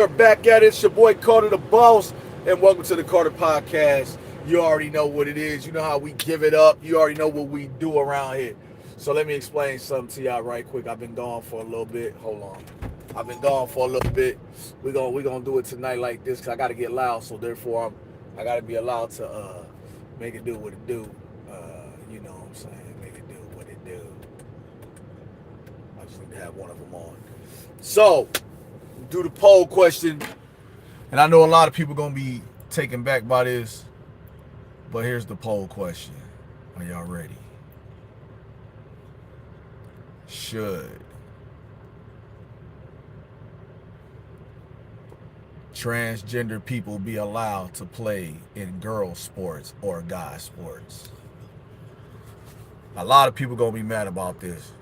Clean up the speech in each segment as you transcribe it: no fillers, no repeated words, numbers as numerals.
are back at it. It's your boy Carter the Boss, and welcome to the Carter Podcast. You already know what it is. You know how we give it up. You already know what we do around here. So let me explain something to y'all right quick. I've been gone for a little bit. Hold on. I've been gone for a little bit. We're gonna do it tonight like this because I gotta get loud. So therefore, I gotta be allowed to make it do what it do. You know what I'm saying? Make it do what it do. I just need to have one of them on. So do the poll question. And I know a lot of people gonna be taken back by this, but here's the poll question. Are y'all ready? Should transgender people be allowed to play in girl sports or guy sports? A lot of people gonna be mad about this,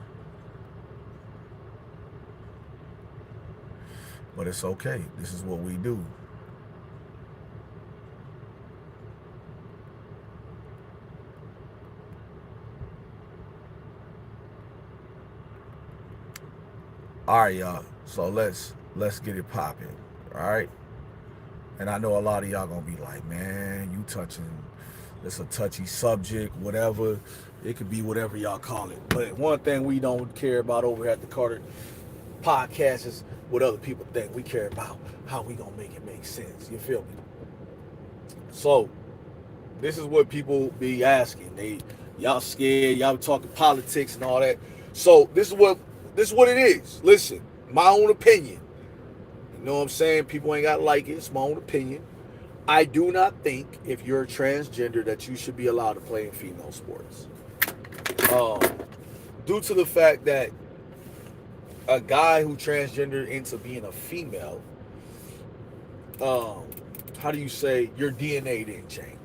but it's okay. This is what we do. All right, y'all. So let's get it popping. All right. And I know a lot of y'all gonna be like, man, you touching it's a touchy subject, whatever. It could be whatever y'all call it. But one thing we don't care about over at the Carter Podcast is what other people think. We care about how we gonna make it make sense. You feel me? So this is what people be asking. Y'all scared, y'all talking politics and all that. So this is what it is. Listen, my own opinion. You know what I'm saying? People ain't got to like it. It's my own opinion. I do not think if you're a transgender that you should be allowed to play in female sports. Um, Due to the fact that a guy who transgendered into being a female, um, how do you say your DNA didn't change?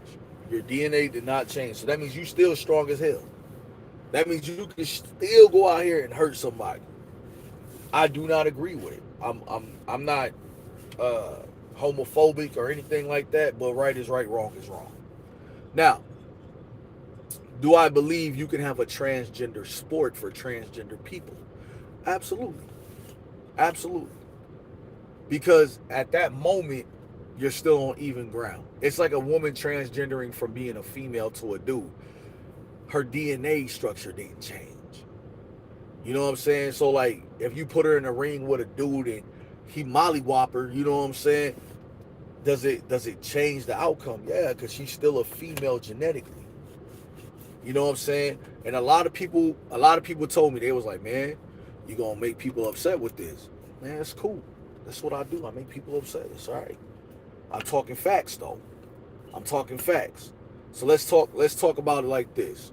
Your DNA did not change. So that means you still strong as hell. That means you can still go out here and hurt somebody. I do not agree with it. I'm not uh, homophobic or anything like that, but right is right, wrong is wrong. Now, do I believe you can have a transgender sport for transgender people? Absolutely. Absolutely. Because at that moment, you're still on even ground. It's like a woman transgendering from being a female to a dude. Her DNA structure didn't change. You know what I'm saying? So like if you put her in a ring with a dude and he mollywop her, you know what I'm saying? Does it change the outcome? Yeah, because she's still a female genetically. You know what I'm saying? And a lot of people told me, they was like, man, you gonna make people upset with this. Man, it's cool. That's what I do. I make people upset. It's all right. I'm talking facts though. I'm talking facts. So let's talk about it like this.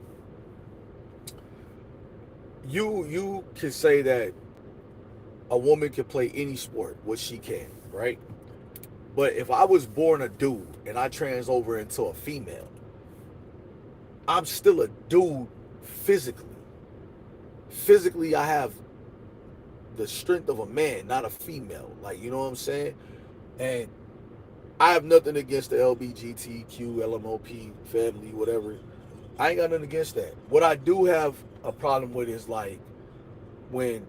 You can say that a woman can play any sport, which she can, right? But if I was born a dude and I trans over into a female, I'm still a dude physically. Physically, I have the strength of a man, not a female. Like, you know what I'm saying? And I have nothing against the LBGTQ, LMOP family, whatever. I ain't got nothing against that. What I do have a problem with is like when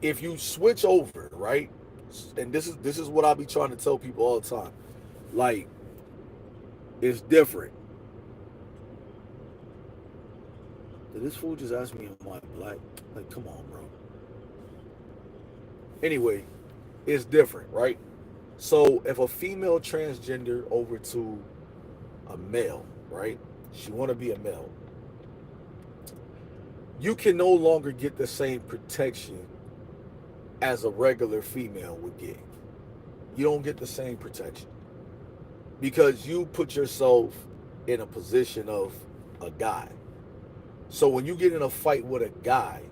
if you switch over, right? And this is what I be trying to tell people all the time. Like, it's different. Did this fool just ask me am I black? Like, come on, bro. Anyway, it's different, right? So if a female transgender over to a male, right? She want to be a male. You can no longer get the same protection as a regular female would get. You don't get the same protection because you put yourself in a position of a guy. So when you get in a fight with a guy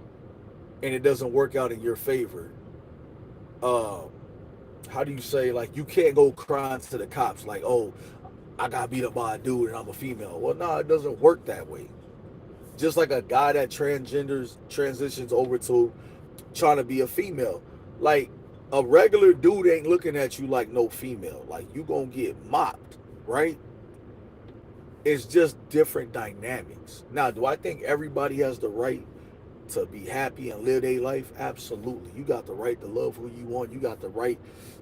and it doesn't work out in your favor, um, how do you say, like, you can't go crying to the cops like, oh, I got beat up by a dude and I'm a female. Well, no, it doesn't work that way. Just like a guy that transgenders transitions over to trying to be a female, like a regular dude ain't looking at you like no female. Like, you gonna get mopped, right? It's just different dynamics. Now, do I think everybody has the right to be happy and live their life, absolutely. You got the right to love who you want. You got the right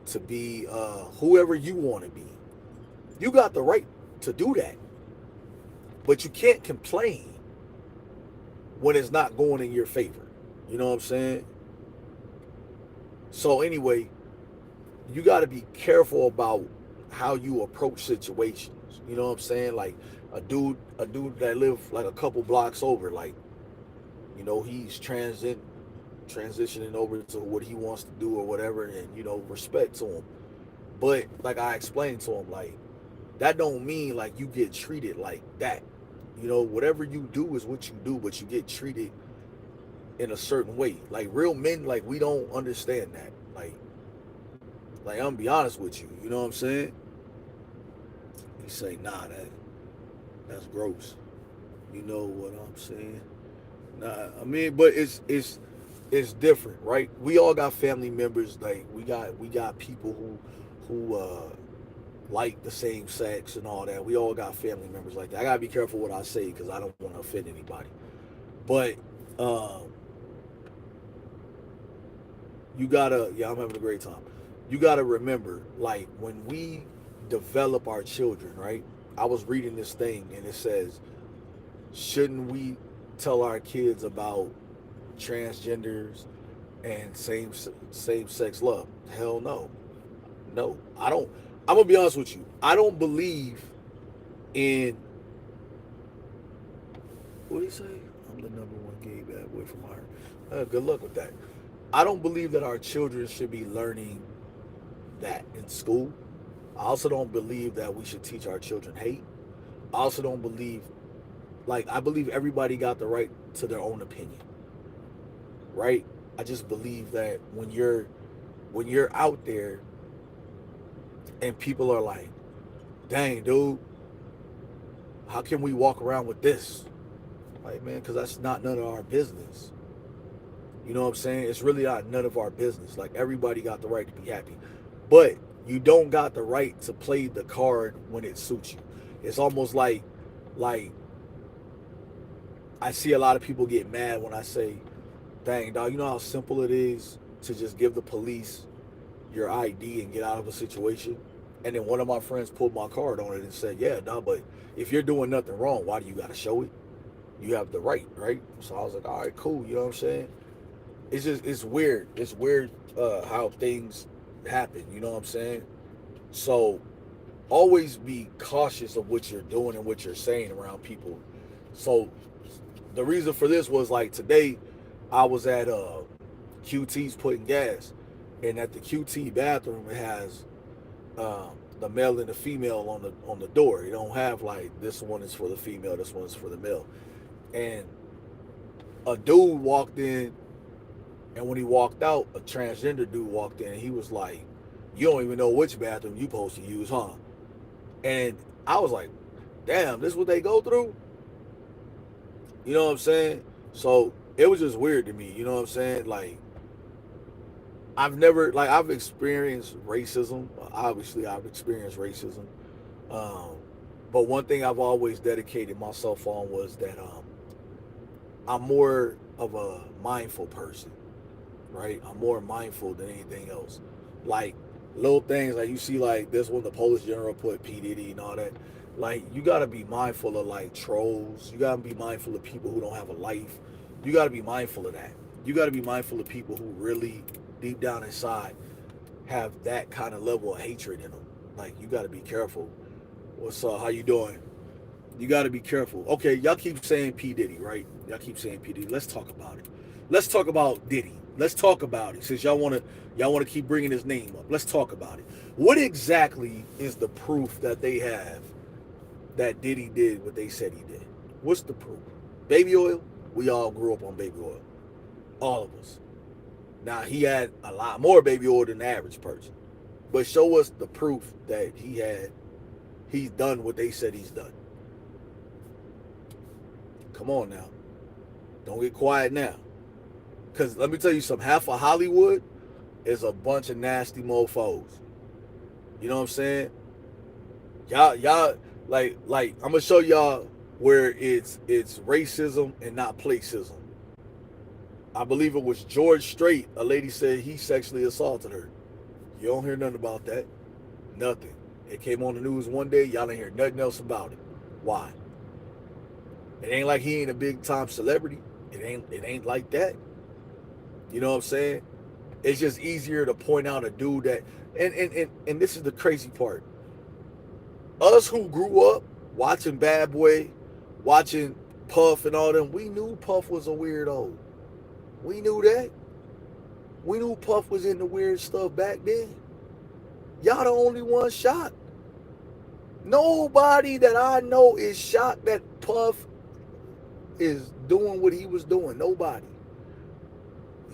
to be whoever you want to be. You got the right to do that. But you can't complain when it's not going in your favor. You know what I'm saying? So anyway, you got to be careful about how you approach situations. You know what I'm saying? Like a dude that live like a couple blocks over, like, he's transitioning over to what he wants to do or whatever, and respect to him. But like I explained to him, like, that don't mean like you get treated like that. Whatever you do is what you do, but you get treated in a certain way. Like real men, like, we don't understand that. Like, I'm gonna be honest with you. You know what I'm saying? You say, nah, that's gross. You know what I'm saying? Nah, I mean, but it's different, right? We all got family members. Like we got people who like the same sex and all that. We all got family members like that. I gotta be careful what I say because I don't want to offend anybody. But um, you gotta, yeah, I'm having a great time. You gotta remember, like, when we develop our children, right? I was reading this thing and it says, shouldn't we tell our kids about transgenders and same sex love? Hell no. No, I don't. I'm gonna be honest with you. I don't believe in, what did he say? I'm the number one gay bad boy from Ireland. Good luck with that. I don't believe that our children should be learning that in school. I also don't believe that we should teach our children hate. I also don't believe, like, I believe everybody got the right to their own opinion, right? I just believe that when you're out there and people are like, dang, dude, how can we walk around with this? Like, man, because that's not none of our business. You know what I'm saying? It's really not none of our business. Like, everybody got the right to be happy. But you don't got the right to play the card when it suits you. It's almost like I see a lot of people get mad when I say, dang, dog, you know how simple it is to just give the police your ID and get out of a situation? And then one of my friends pulled my card on it and said, yeah, dog, but if you're doing nothing wrong, why do you got to show it? You have the right, right? So I was like, all right, cool. You know what I'm saying? It's weird. It's weird how things happen. You know what I'm saying? So always be cautious of what you're doing and what you're saying around people. So the reason for this was, like, today I was at QT's putting gas, and at the QT bathroom it has the male and the female on the door. You don't have like, this one is for the female, this one is for the male. And a dude walked in, and when he walked out, a transgender dude walked in, and he was like, "You don't even know which bathroom you supposed to use, huh?" And I was like, "Damn, this is what they go through." You know what I'm saying? So it was just weird to me. You know what I'm saying? Like, I've experienced racism. Obviously, I've experienced racism. Um, but one thing I've always dedicated myself on was that I'm more of a mindful person, right? I'm more mindful than anything else. Like, little things like you see, like this one, the Polish general put P Diddy and all that. Like, you gotta be mindful of like trolls. You gotta be mindful of people who don't have a life. You gotta be mindful of that. You gotta be mindful of people who really deep down inside have that kind of level of hatred in them. Like, you gotta be careful. What's up? How you doing? You got to be careful. Okay, y'all keep saying P Diddy, right? Y'all keep saying P Diddy. Let's talk about it. Let's talk about Diddy. Let's talk about it. Since y'all want to keep bringing his name up. Let's talk about it. What exactly is the proof that they have that Diddy did what they said he did? What's the proof? Baby oil? We all grew up on baby oil. All of us. Now, he had a lot more baby oil than the average person. But show us the proof that he's done what they said he's done. Come on now. Don't get quiet now. Because let me tell you something. Half of Hollywood is a bunch of nasty mofos. You know what I'm saying? Y'all, like I'm going to show y'all where it's racism and not placism. I believe it was George Strait. A lady said he sexually assaulted her. You don't hear nothing about that. Nothing. It came on the news one day. Y'all didn't hear nothing else about it. Why? It ain't like he ain't a big time celebrity. It ain't like that. You know what I'm saying? It's just easier to point out a dude that and this is the crazy part. Us who grew up watching Bad Boy, watching Puff and all them, we knew Puff was a weirdo. We knew that. We knew Puff was into weird stuff back then. Y'all the only one shocked. Nobody that I know is shocked that Puff is doing what he was doing. Nobody.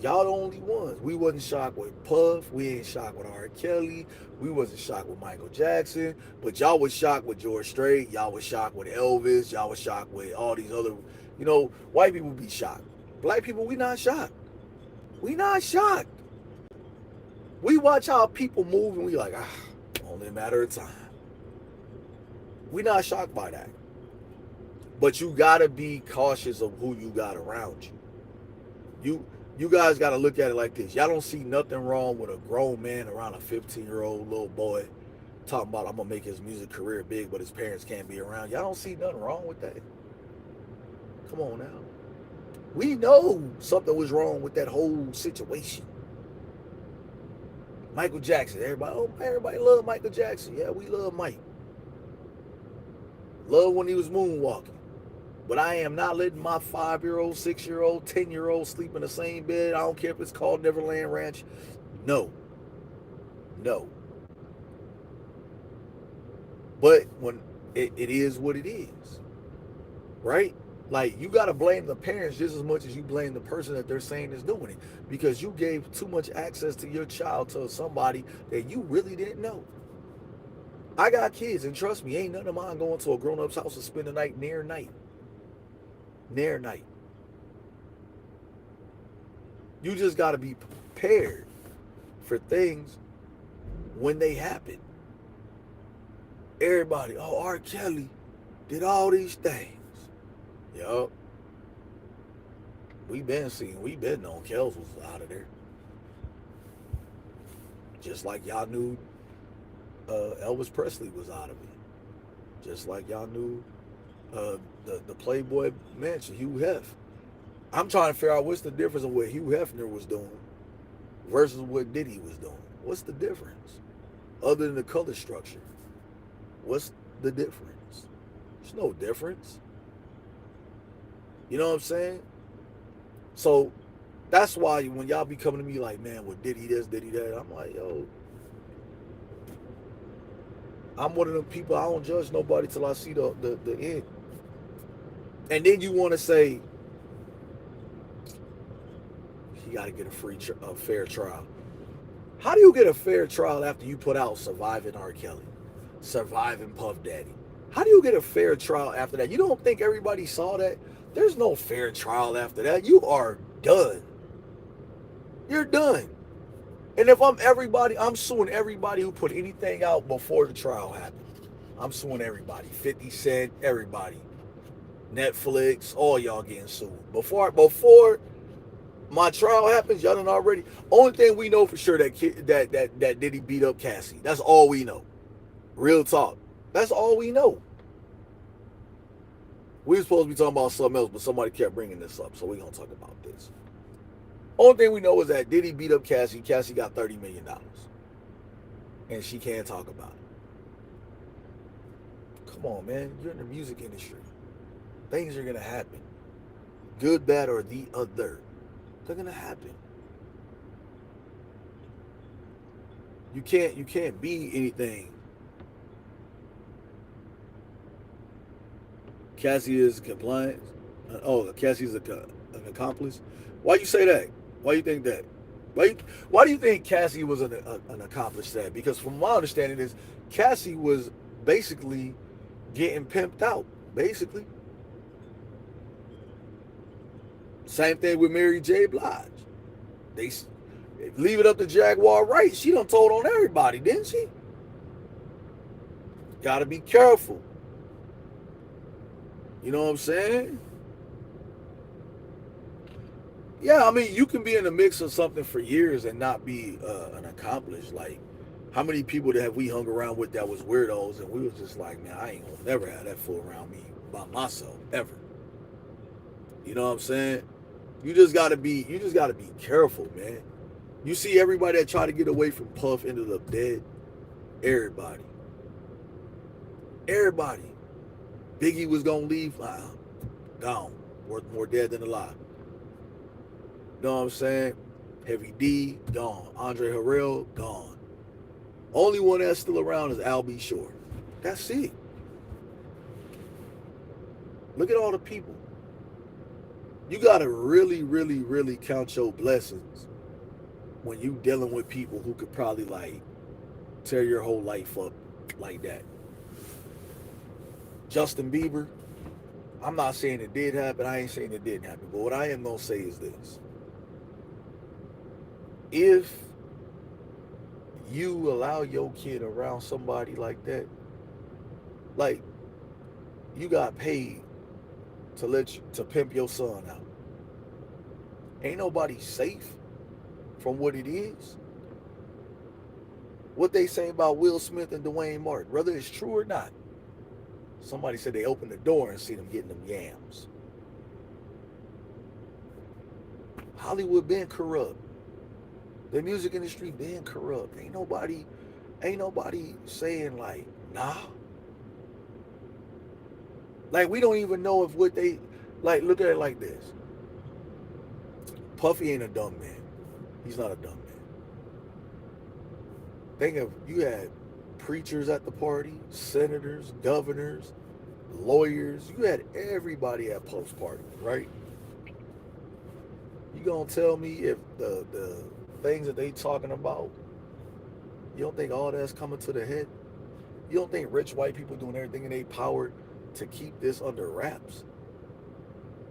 Y'all the only ones. We wasn't shocked with Puff. We ain't shocked with R. Kelly. We wasn't shocked with Michael Jackson. But y'all was shocked with George Strait. Y'all was shocked with Elvis. Y'all was shocked with all these other, white people be shocked. Black people, we not shocked. We not shocked. We watch how people move and we like, only a matter of time. We not shocked by that. But you gotta be cautious of who you got around you. You guys gotta look at it like this. Y'all don't see nothing wrong with a grown man around a 15-year-old little boy talking about I'm gonna make his music career big, but his parents can't be around. Y'all don't see nothing wrong with that. Come on now. We know something was wrong with that whole situation. Michael Jackson. Everybody love Michael Jackson. Yeah, we love Mike. Love when he was moonwalking. But I am not letting my 5-year-old, 6-year-old, 10-year-old sleep in the same bed. I don't care if it's called Neverland Ranch. No. But when it is what it is. Right? Like, you got to blame the parents just as much as you blame the person that they're saying is doing it. Because you gave too much access to your child to somebody that you really didn't know. I got kids, and trust me, ain't none of mine going to a grown-up's house and spend the night near night. Near night. You just got to be prepared for things when they happen. Everybody, R. Kelly did all these things. Yup. We been known Kels was out of there. Just like y'all knew Elvis Presley was out of it. Just like y'all knew the Playboy Mansion, Hugh Hef. I'm trying to figure out what's the difference of what Hugh Hefner was doing versus what Diddy was doing. What's the difference? Other than the color structure. What's the difference? There's no difference. You know what I'm saying? So that's why when y'all be coming to me like, man, what Diddy this, Diddy that, I'm like, yo, I'm one of them people, I don't judge nobody till I see the end. And then you want to say, he got to get a fair trial. How do you get a fair trial after you put out Surviving R. Kelly, Surviving Puff Daddy? How do you get a fair trial after that? You don't think everybody saw that? There's no fair trial after that. You are done. You're done. And if I'm everybody, I'm suing everybody who put anything out before the trial happened. I'm suing everybody. 50 Cent, everybody. Netflix, all y'all getting sued. Before my trial happens, y'all done already. Only thing we know for sure that Diddy beat up Cassie. That's all we know. Real talk. That's all we know. We were supposed to be talking about something else, but somebody kept bringing this up, so we're going to talk about this. Only thing we know is that Diddy beat up Cassie. Cassie got $30 million. And she can't talk about it. Come on, man. You're in the music industry. Things are going to happen. Good, bad, or the other. They're going to happen. You can't be anything. Cassie is compliant. Cassie is an accomplice. Why you say that? Why you think that? Why do you think Cassie was an accomplice to that? Because from my understanding is Cassie was basically getting pimped out. Basically. Same thing with Mary J. Blige. They leave it up to Jaguar Wright. She done told on everybody, didn't she? Gotta be careful. You know what I'm saying? Yeah, I mean, you can be in the mix of something for years and not be an accomplished. Like, how many people that have we hung around with that was weirdos, and we was just like, man, I ain't gonna never have that fool around me by myself ever. You know what I'm saying? You just gotta be careful, man. You see everybody that try to get away from Puff ended up dead. Everybody, everybody. Biggie was gonna leave, gone, worth more dead than alive. You know what I'm saying? Heavy D, gone. Andre Harrell, gone. Only one that's still around is Al B. Shore. That's it. Look at all the people. You gotta really, really, really count your blessings when you dealing with people who could probably like tear your whole life up like that. Justin Bieber, I'm not saying it did happen. I ain't saying it didn't happen. But what I am gonna say is this: if you allow your kid around somebody like that, like you got paid to pimp your son out. Ain't nobody safe from what it is. What they say about Will Smith and Dwayne Martin, whether it's true or not. Somebody said they opened the door and see them getting them yams. Hollywood been corrupt. The music industry been corrupt. Ain't nobody saying like, nah. Like we don't even know if what they like. Look at it like this. Puffy ain't a dumb man. He's not a dumb man. Think of you had preachers at the party, senators, governors, lawyers. You had everybody at Puff's party, right? You gonna tell me if the things that they talking about, you don't think all that's coming to the head? You don't think rich white people doing everything in their power to keep this under wraps?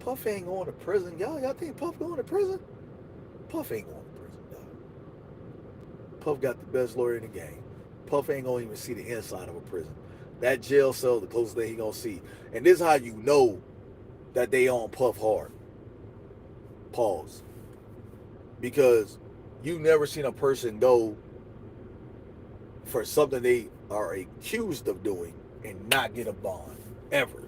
Puff ain't going to prison. Y'all think Puff going to prison? Puff ain't going to prison, dog. Puff got the best lawyer in the game. Puff ain't gonna even see the inside of a prison. That jail cell, the closest thing he gonna see. And this is how you know that they on Puff hard. Pause. Because you never seen a person go for something they are accused of doing and not get a bond. Ever.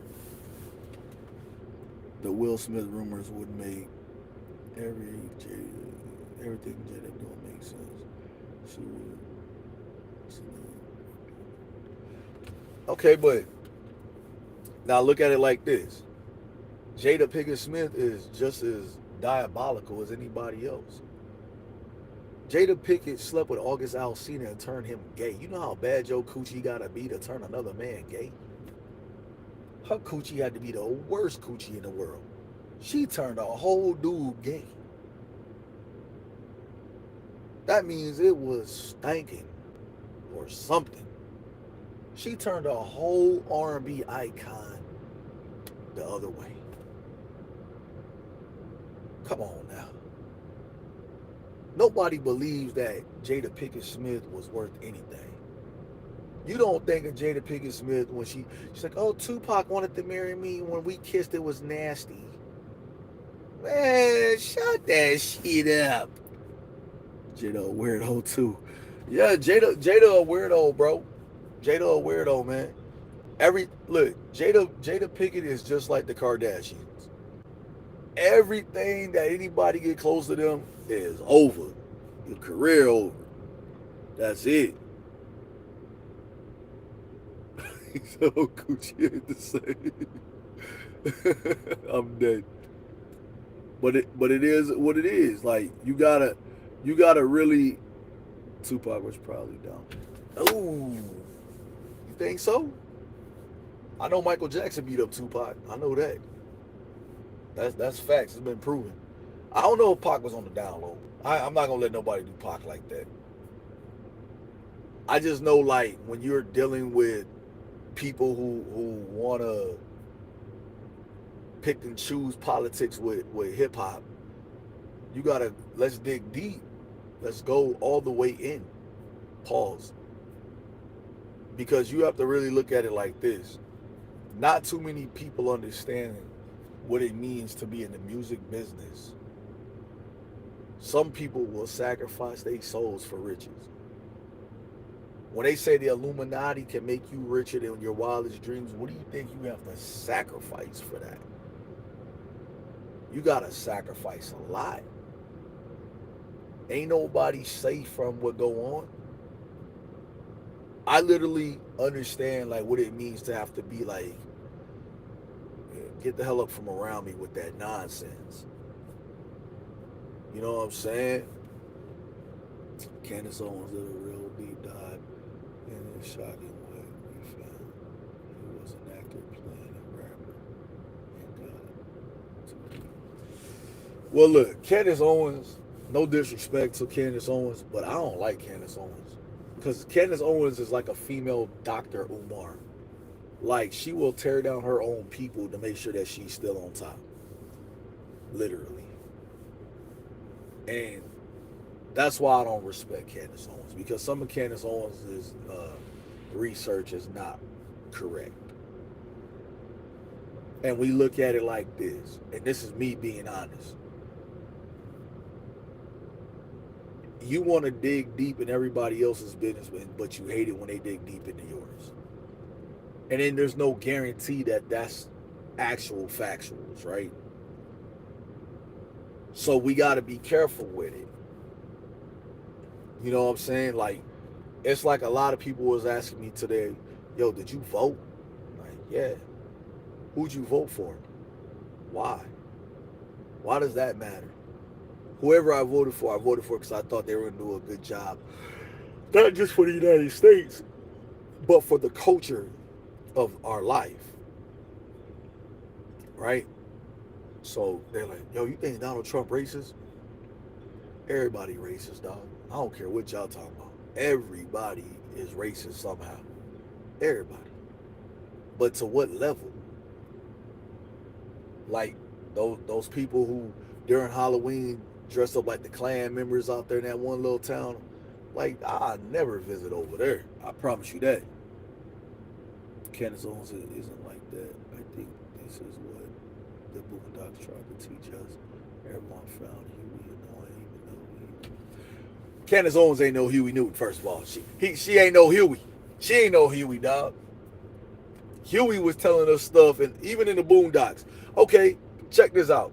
The Will Smith rumors would make everything Jada doing make sense. She would. Okay, but now look at it like this. Jada Pinkett Smith is just as diabolical as anybody else. Jada Pinkett slept with August Alsina and turned him gay. You know how bad your coochie gotta be to turn another man gay? Her coochie had to be the worst coochie in the world. She turned a whole dude gay. That means it was stinking or something. She turned a whole R&B icon the other way. Come on now. Nobody believes that Jada Pinkett Smith was worth anything. You don't think of Jada Pinkett Smith when she's like, oh, Tupac wanted to marry me. When we kissed, it was nasty. Man, shut that shit up. Jada a weirdo too. Yeah, Jada a weirdo, bro. Jada a weirdo, man. Jada Pinkett is just like the Kardashians. Everything that anybody get close to them is over. Your career over. That's it. So Gucci ain't the same. I'm dead. But it is what it is. Like you gotta really. Tupac was probably down. Oh, you think so? I know Michael Jackson beat up Tupac. I know that. That's facts. It's been proven. I don't know if Pac was on the down low. I'm not gonna let nobody do Pac like that. I just know like when you're dealing with people who wanna pick and choose politics with hip hop, you gotta let's dig deep. Let's go all the way in. Pause. Because you have to really look at it like this. Not too many people understand what it means to be in the music business. Some people will sacrifice their souls for riches. When they say the Illuminati can make you richer than your wildest dreams, what do you think you have to sacrifice for that? You gotta sacrifice a lot. Ain't nobody safe from what go on. I literally understand like what it means to have to be like, get the hell up from around me with that nonsense. You know what I'm saying? Candace Owens did a real deep dive in a shocking way. We found he was an actor playing a rapper and God. Well, look, Candace Owens. No disrespect to Candace Owens, but I don't like Candace Owens because Candace Owens is like a female Dr. Umar. Like she will tear down her own people to make sure that she's still on top, literally. And that's why I don't respect Candace Owens because some of Candace Owens' research is not correct. And we look at it like this, and this is me being honest. You want to dig deep in everybody else's business, but you hate it when they dig deep into yours. And then there's no guarantee that that's actual factuals, right? So we got to be careful with it. You know what I'm saying? Like, it's like a lot of people was asking me today, yo, did you vote? Like, yeah. Who'd you vote for? Why? Why does that matter? Whoever I voted for because I thought they were going to do a good job. Not just for the United States, but for the culture of our life, right? So they're like, yo, you think Donald Trump racist? Everybody racist, dog. I don't care what y'all talking about. Everybody is racist somehow. Everybody. But to what level? Like those people who during Halloween dressed up like the Klan members out there in that one little town. Like I never visit over there. I promise you that. Candace Owens isn't like that. I think this is what the Boondocks tried to teach us. Everyone found Huey annoying, even though Candace Owens ain't no Huey Newton. First of all, she ain't no Huey. She ain't no Huey, dog. Huey was telling us stuff, and even in the Boondocks. Okay, check this out.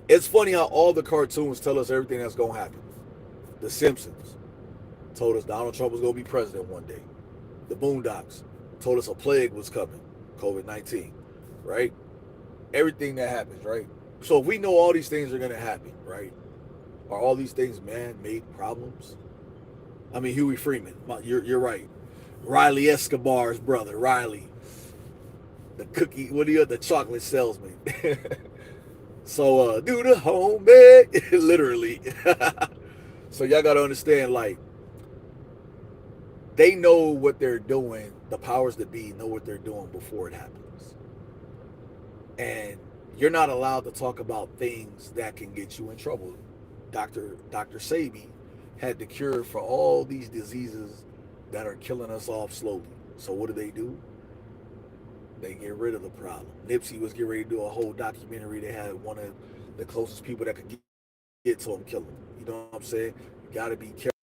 It's funny how all the cartoons tell us everything that's gonna happen. The Simpsons told us Donald Trump was gonna be president one day. The Boondocks told us a plague was coming, COVID-19, right? Everything that happens, right? So if we know all these things are gonna happen, right? Are all these things man-made problems? I mean, Huey Freeman, you're right. Riley Escobar's brother, Riley, the cookie, what do you, the chocolate salesman. So do the homemade, literally. So y'all gotta understand, like, they know what they're doing. The powers that be know what they're doing before it happens. And you're not allowed to talk about things that can get you in trouble. Dr. Sabi had the cure for all these diseases that are killing us off slowly. So what do? They get rid of the problem. Nipsey was getting ready to do a whole documentary. They had one of the closest people that could get to him kill him. You know what I'm saying? You got to be careful.